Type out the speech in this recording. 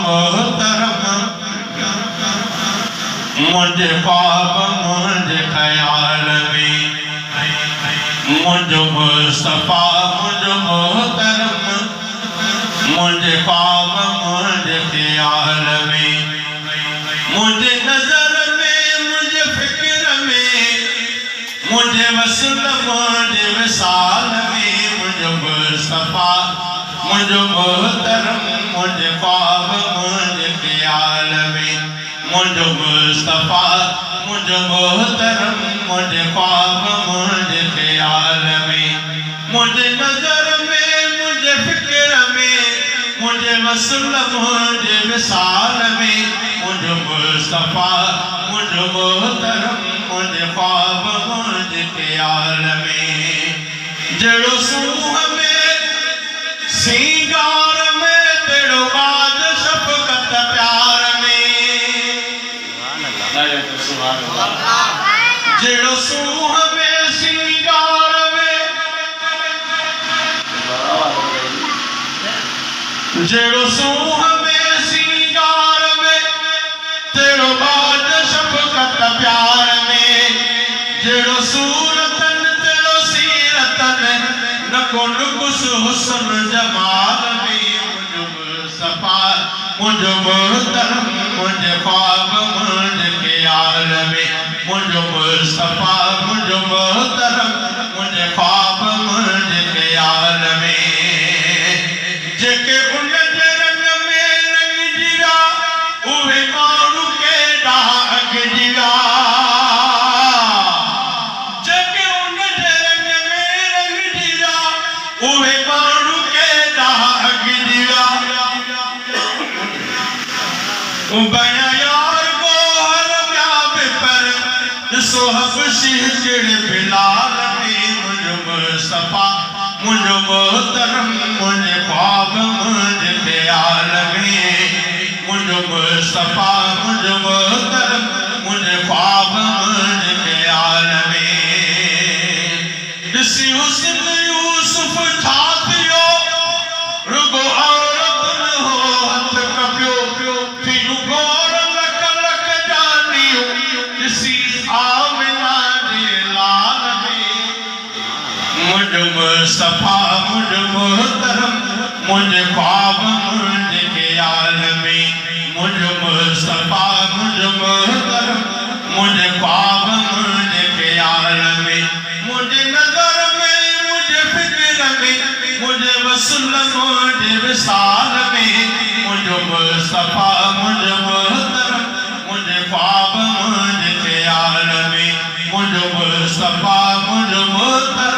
मोहतरम मुझे ख्वाब मुझे ख्याल में मुझे मुस्तफा मुझे मोहतरम मुझे ख्वाब मुझे ख्याल में मुझे नजर में मुझे फिक्र में मुझे वसल मुझे विसाल में मुझे मुस्तफा मुझे मोहतरम मुझे ख्वाब मुझे ख्याल में मुझे मुस्तफा मुझे मोहतरम मुझे ख्वाब मुझे ख्याल में मुझे नजर में मुझे फिक्र में मुझे वसल मुझे विसाल में मुझे मुस्तफा मुझे मोहतरम मुझे ख्वाब मुझे ख्याल में जड़ो सूह में सिंगार में तेरो बाज शफकत प्यार में जड़ो सूह में सिंगार में जड़ो सूह में सिंगार में तेरो बाज शफकत प्यार में जड़ो सूरतन तेरो सीरतन नको नुकुस हुस्न जमाल में मुझे मुस्तफा मुझे मोहतरम मुझे ख्वाब मुझे ख्याल में मुझे मुस्तफा मुझे मोहतरम मुझे ख्वाब मुझे ख्याल में जेके उन रंग में रंग जिया उहे माण्हू के डाग जिया जेके उन रंग में रंग जिया उहे माण्हू के डाग जिया बया यार गोहर प्याब पर सोहब शिहर बिलाल में मुझे मुस्तफा मुझे मोहतरम मुझे ख्वाब मुझे ख्याल में मुझे मुस्तफा मुझे मोहतरम मुझे ख्वाब मुझे ख्याल में ऋषि हुस्न यूसुफ छातियो रुगो औरत न हो हथ कपियो फिर गोर लक लक जानियो ऋषि आमिना दे लाल में मुझे मुस्तफा मुझे मोहतरम मुझे ख्वाब मुझे ख्याल में मुझे मुस्तफा मुझे मोहतरम मुझे ख्वाब मुझे ख्याल में मुझे नजर में मुझे फिक्र में मुझे वसल मुझे विसाल में मुझे मुस्तफा मुझे मोहतरम मुझे ख्वाब मुझे ख्याल में मुझे मुस्तफा मुझे मोहतरम